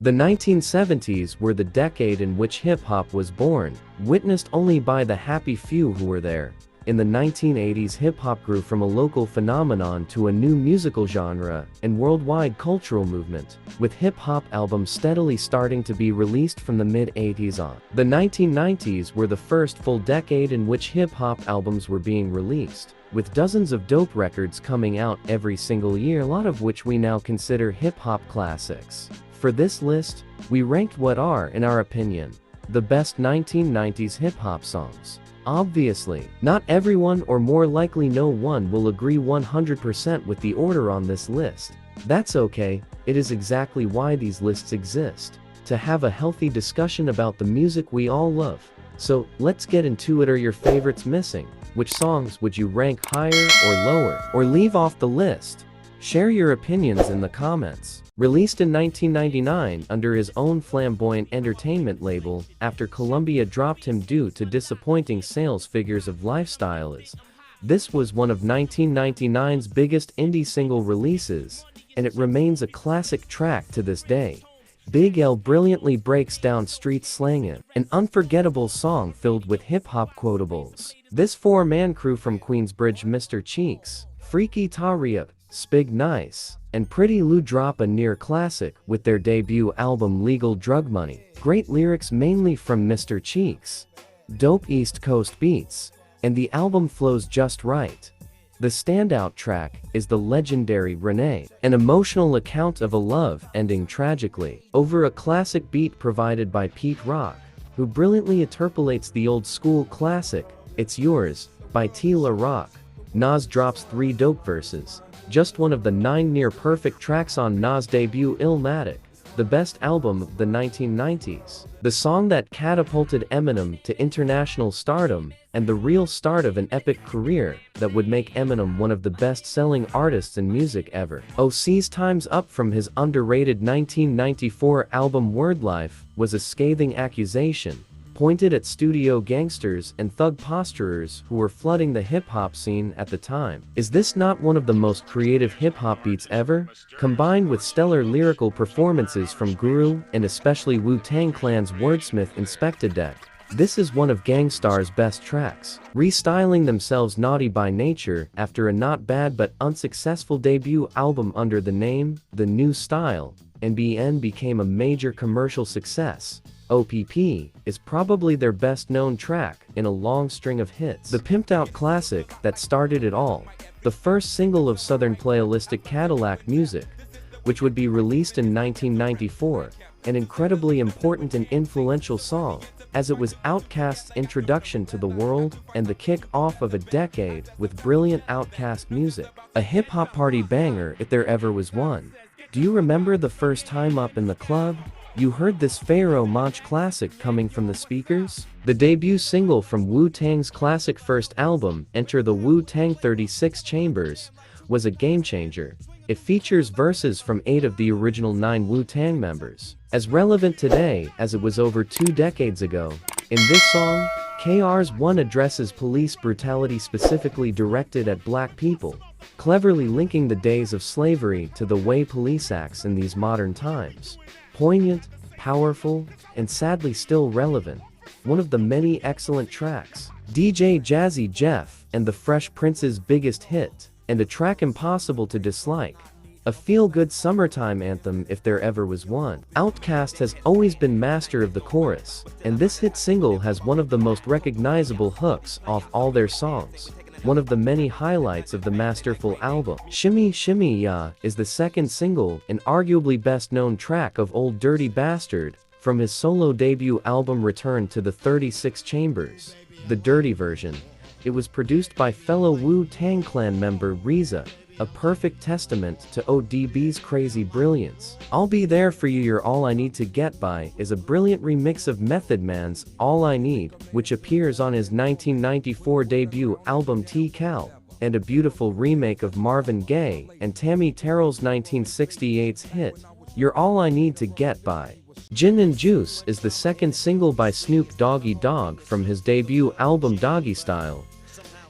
The 1970s were the decade in which hip-hop was born, witnessed only by the happy few who were there. In the 1980s, hip-hop grew from a local phenomenon to a new musical genre and worldwide cultural movement, with hip-hop albums steadily starting to be released from the mid-80s on. The 1990s were the first full decade in which hip-hop albums were being released, with dozens of dope records coming out every single year, a lot of which we now consider hip-hop classics. For this list, we ranked what are, in our opinion, the best 1990s hip-hop songs. Obviously, not everyone, or more likely no one, will agree 100% with the order on this list. That's okay, it is exactly why these lists exist, to have a healthy discussion about the music we all love. So, let's get into it. Are your favorites missing? Which songs would you rank higher or lower, or leave off the list? Share your opinions in the comments. Released in 1999 under his own Flamboyant Entertainment label, after Columbia dropped him due to disappointing sales figures of Lifestyle Is, this was one of 1999's biggest indie single releases, and it remains a classic track to this day. Big L brilliantly breaks down street slang, an unforgettable song filled with hip-hop quotables. This four-man crew from Queensbridge, Mr. Cheeks, Freaky Tariq, Spig Nice, and Pretty Lou drop a near classic with their debut album Legal Drug Money. Great lyrics mainly from Mr. Cheeks, dope East Coast beats, and the album flows just right. The standout track is the legendary Renee, an emotional account of a love ending tragically, over a classic beat provided by Pete Rock, who brilliantly interpolates the old school classic, It's Yours, by T.La Rock. Nas drops 3 dope verses, just one of the 9 near-perfect tracks on Nas' debut Illmatic, the best album of the 1990s. The song that catapulted Eminem to international stardom, and the real start of an epic career that would make Eminem one of the best-selling artists in music ever. O.C.'s Time's Up from his underrated 1994 album Word Life was a scathing accusation, pointed at studio gangsters and thug posturers who were flooding the hip-hop scene at the time. Is this not one of the most creative hip-hop beats ever? Combined with stellar lyrical performances from Guru and especially Wu-Tang Clan's wordsmith Inspectah Deck, this is one of Gangstar's best tracks. Restyling themselves Naughty by Nature after a not bad but unsuccessful debut album under the name The New Style, NBN became a major commercial success. O.P.P. is probably their best-known track in a long string of hits. The pimped-out classic that started it all, the first single of Southern playalistic Cadillac music, which would be released in 1994, an incredibly important and influential song, as it was Outkast's introduction to the world and the kick-off of a decade with brilliant Outkast music. A hip-hop party banger if there ever was one. Do you remember the first time up in the club you heard this Pharaohe Monch classic coming from the speakers? The debut single from Wu-Tang's classic first album, Enter the Wu-Tang 36 Chambers, was a game-changer. It features verses from 8 of the original 9 Wu-Tang members, as relevant today as it was over 2 decades ago. In this song, KRS One addresses police brutality specifically directed at black people, cleverly linking the days of slavery to the way police acts in these modern times. Poignant, powerful, and sadly still relevant. One of the many excellent tracks. DJ Jazzy Jeff and the Fresh Prince's biggest hit, and a track impossible to dislike. A feel-good summertime anthem if there ever was one. Outkast has always been master of the chorus, and this hit single has one of the most recognizable hooks off all their songs. One of the many highlights of the masterful album. Shimmy Shimmy Ya is the second single and arguably best-known track of Old Dirty Bastard, from his solo debut album Return to the 36 Chambers, the dirty version. It was produced by fellow Wu-Tang Clan member RZA, a perfect testament to ODB's crazy brilliance. I'll Be There For You You're All I Need to Get By is a brilliant remix of Method Man's All I Need, which appears on his 1994 debut album T-Cal, and a beautiful remake of Marvin Gaye and Tammy Terrell's 1968's hit, You're All I Need to Get By. Gin and Juice is the second single by Snoop Doggy Dogg from his debut album Doggy Style,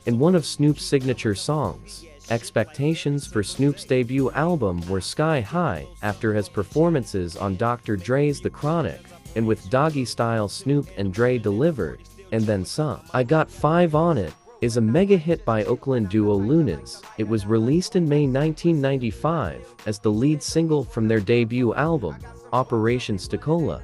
and one of Snoop's signature songs. Expectations for Snoop's debut album were sky high after his performances on Dr. Dre's The Chronic, and with Doggy Style Snoop and Dre delivered, and then some. I Got 5 on It is a mega hit by Oakland duo Lunas. It was released in May 1995 as the lead single from their debut album, Operation Stokola,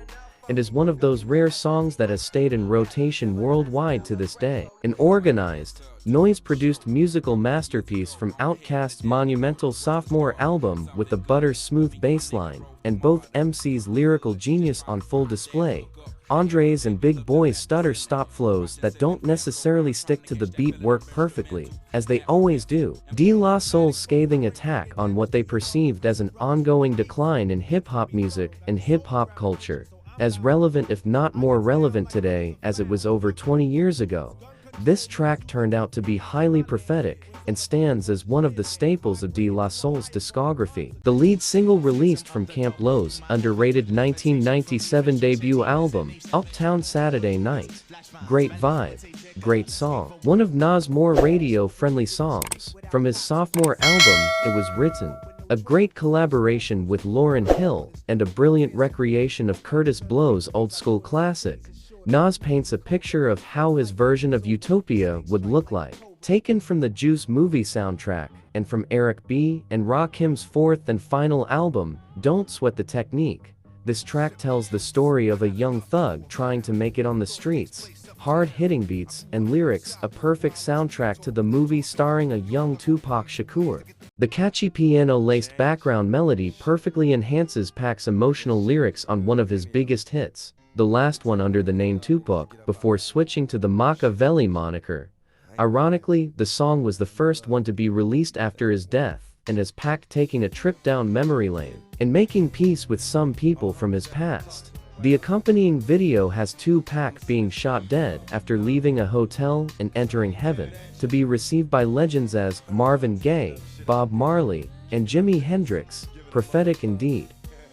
and is one of those rare songs that has stayed in rotation worldwide to this day. An organized, noise-produced musical masterpiece from Outkast's monumental sophomore album with a butter-smooth bassline, and both MC's lyrical genius on full display. Andre's and Big Boy's stutter-stop flows that don't necessarily stick to the beat work perfectly, as they always do. De La Soul's scathing attack on what they perceived as an ongoing decline in hip-hop music and hip-hop culture, as relevant if not more relevant today as it was over 20 years ago. This track turned out to be highly prophetic, and stands as one of the staples of De La Soul's discography. The lead single released from Camp Lo's underrated 1997 debut album, Uptown Saturday Night. Great vibe, great song. One of Nas' more radio-friendly songs. From his sophomore album, It Was Written. A great collaboration with Lauryn Hill, and a brilliant recreation of Curtis Blow's old-school classic. Nas paints a picture of how his version of Utopia would look like. Taken from the Juice movie soundtrack, and from Eric B. and Rakim's fourth and final album, Don't Sweat the Technique. This track tells the story of a young thug trying to make it on the streets. Hard-hitting beats and lyrics, a perfect soundtrack to the movie starring a young Tupac Shakur. The catchy piano-laced background melody perfectly enhances Pac's emotional lyrics on one of his biggest hits, the last one under the name Tupac, before switching to the Machiavelli moniker. Ironically, the song was the first one to be released after his death, and as Pac taking a trip down memory lane, and making peace with some people from his past. The accompanying video has Tupac being shot dead after leaving a hotel and entering heaven, to be received by legends as Marvin Gaye, Bob Marley, and Jimi Hendrix. Prophetic indeed.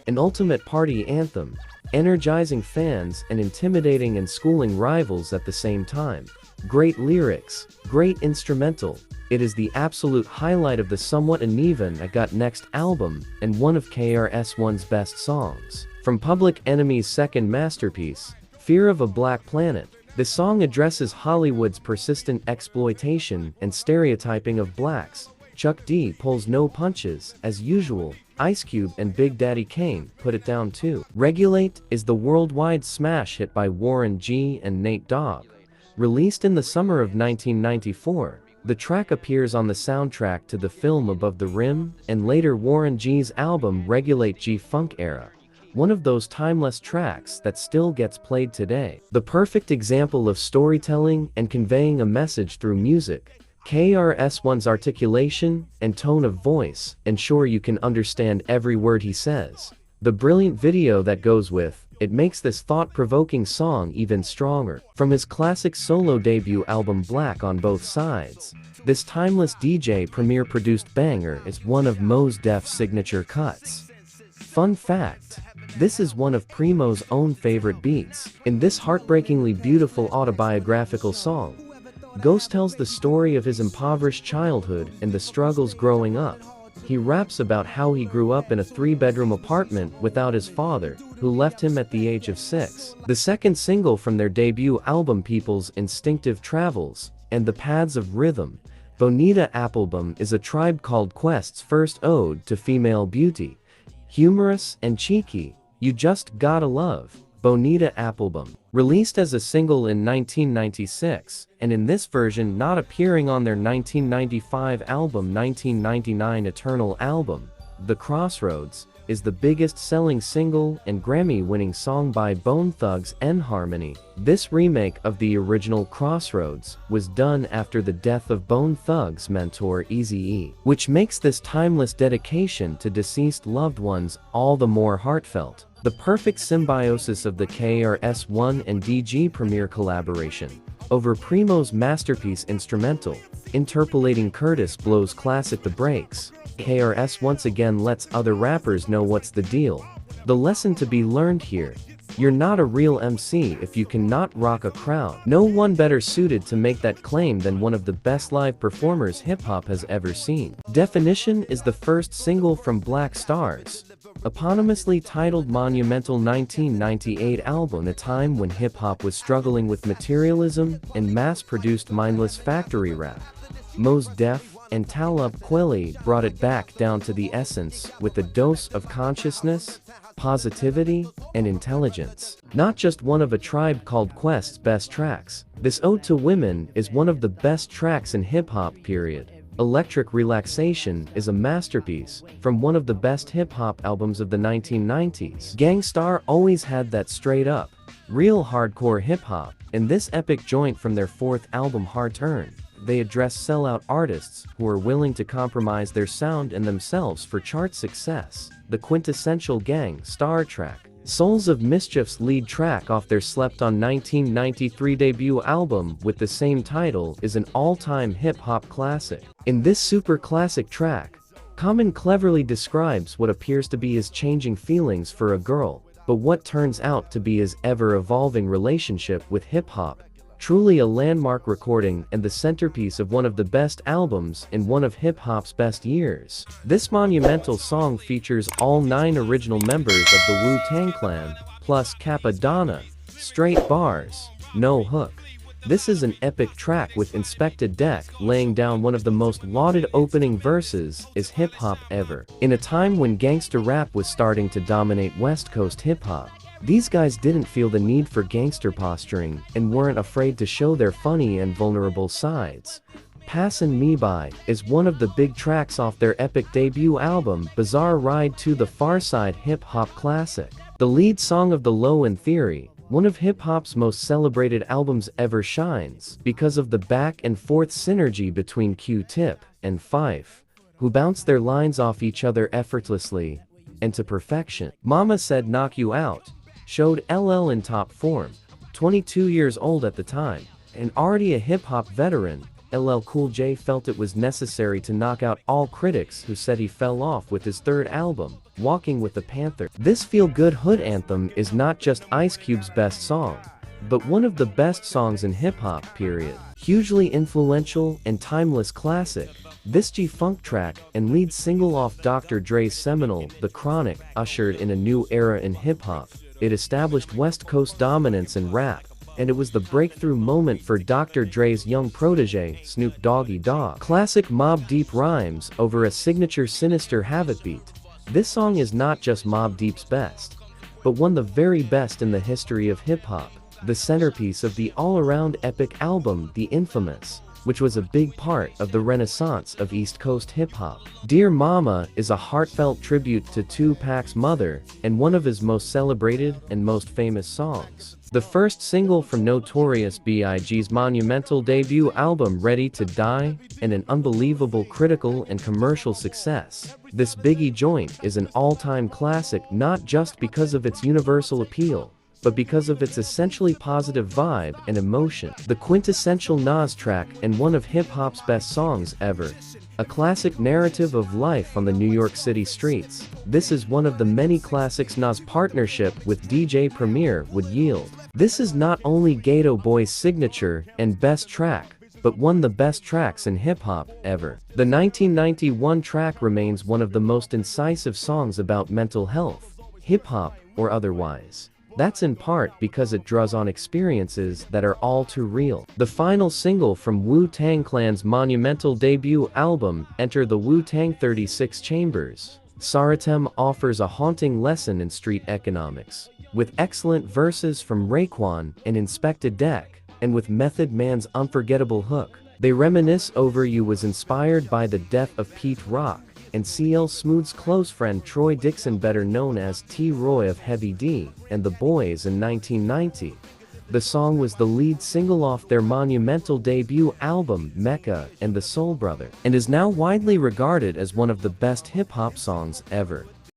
An ultimate party anthem, energizing fans and intimidating and schooling rivals at the same time. Great lyrics, great instrumental. It is the absolute highlight of the somewhat uneven I Got Next album, and one of KRS One's best songs. From Public Enemy's second masterpiece, Fear of a Black Planet, the song addresses Hollywood's persistent exploitation and stereotyping of blacks. Chuck D pulls no punches, as usual. Ice Cube and Big Daddy Kane put it down too. Regulate is the worldwide smash hit by Warren G and Nate Dogg. Released in the summer of 1994, the track appears on the soundtrack to the film Above the Rim, and later Warren G's album Regulate G-Funk Era. One of those timeless tracks that still gets played today. The perfect example of storytelling and conveying a message through music. KRS One's articulation and tone of voice ensure you can understand every word he says. The brilliant video that goes with it makes this thought-provoking song even stronger. From his classic solo debut album Black on Both Sides, this timeless DJ Premier produced banger is one of Mos Def's signature cuts. Fun fact, this is one of Primo's own favorite beats. In this heartbreakingly beautiful autobiographical song, Ghost tells the story of his impoverished childhood and the struggles growing up. He raps about how he grew up in a 3-bedroom apartment without his father, who left him at the age of 6. The second single from their debut album People's Instinctive Travels, and the Paths of Rhythm, Bonita Applebum is a Tribe Called Quest's first ode to female beauty. Humorous and cheeky, you just gotta love Bonita Applebum. Released as a single in 1996, and in this version not appearing on their 1995 album 1999 Eternal album, The Crossroads, is the biggest selling single and Grammy-winning song by Bone Thugs and Harmony. This remake of the original Crossroads was done after the death of Bone Thugs' mentor Eazy-E, which makes this timeless dedication to deceased loved ones all the more heartfelt. The perfect symbiosis of the KRS One and DG Premier collaboration over Primo's masterpiece instrumental, interpolating Curtis Blow's classic The Breaks. KRS once again lets other rappers know what's the deal. The lesson to be learned here: you're not a real MC if you cannot rock a crowd. No one better suited to make that claim than one of the best live performers hip-hop has ever seen. Definition is the first single from Black Star's eponymously titled monumental 1998 album, a time when hip-hop was struggling with materialism and mass-produced mindless factory rap. Mos Def and Talib Kweli brought it back down to the essence with a dose of consciousness, positivity, and intelligence. Not just one of A Tribe Called Quest's best tracks, this Ode to Women is one of the best tracks in hip-hop, period. Electric Relaxation is a masterpiece from one of the best hip-hop albums of the 1990s. Gangster always had that straight-up, real hardcore hip-hop. In this epic joint from their fourth album Hard Turn, they address sellout artists who are willing to compromise their sound and themselves for chart success. The quintessential Gangster track, Souls of Mischief's lead track off their slept-on 1993 debut album with the same title, is an all-time hip-hop classic. In this super classic track, Common cleverly describes what appears to be his changing feelings for a girl, but what turns out to be his ever-evolving relationship with hip-hop. Truly a landmark recording and the centerpiece of one of the best albums in one of hip-hop's best years. This monumental song features all 9 original members of the Wu-Tang Clan, plus Capadonna, straight bars, no hook. This is an epic track with Inspected Deck laying down one of the most lauded opening verses is hip-hop ever. In a time when gangster rap was starting to dominate West Coast hip-hop, these guys didn't feel the need for gangster posturing and weren't afraid to show their funny and vulnerable sides. Passin Me By is one of the big tracks off their epic debut album Bizarre Ride to the Pharcyde hip-hop classic. The lead song of The Low in Theory, one of hip-hop's most celebrated albums ever, shines because of the back-and-forth synergy between Q-Tip and Phife, who bounce their lines off each other effortlessly and to perfection. Mama Said Knock You Out showed LL in top form. 22 years old at the time, and already a hip-hop veteran, LL Cool J felt it was necessary to knock out all critics who said he fell off with his third album, Walking with the Panther. This feel-good hood anthem is not just Ice Cube's best song, but one of the best songs in hip-hop, period. Hugely influential and timeless classic, this G-Funk track and lead single off Dr. Dre's seminal The Chronic ushered in a new era in hip-hop. It established West Coast dominance in rap, and it was the breakthrough moment for Dr. Dre's young protege, Snoop Doggy Dogg. Classic Mobb Deep rhymes over a signature Sinister Havoc beat. This song is not just Mobb Deep's best, but one of the very best in the history of hip-hop. The centerpiece of the all-around epic album, The Infamous, which was a big part of the renaissance of East Coast hip-hop. Dear Mama is a heartfelt tribute to Tupac's mother, and one of his most celebrated and most famous songs. The first single from Notorious B.I.G's monumental debut album Ready to Die, and an unbelievable critical and commercial success. This Biggie joint is an all-time classic not just because of its universal appeal, but because of its essentially positive vibe and emotion. The quintessential Nas track and one of hip-hop's best songs ever. A classic narrative of life on the New York City streets. This is one of the many classics Nas' partnership with DJ Premier would yield. This is not only Gato Boy's signature and best track, but one of the best tracks in hip-hop ever. The 1991 track remains one of the most incisive songs about mental health, hip-hop or otherwise. That's in part because it draws on experiences that are all too real. The final single from Wu-Tang Clan's monumental debut album, Enter the Wu-Tang 36 Chambers, Saratem, offers a haunting lesson in street economics, with excellent verses from Raekwon and Inspected Deck, and with Method Man's unforgettable hook. They reminisce over You was inspired by the death of Pete Rock, and CL Smooth's close friend Troy Dixon, better known as T-Roy of Heavy D, and the Boyz in 1990. The song was the lead single off their monumental debut album Mecca and the Soul Brother, and is now widely regarded as one of the best hip-hop songs ever.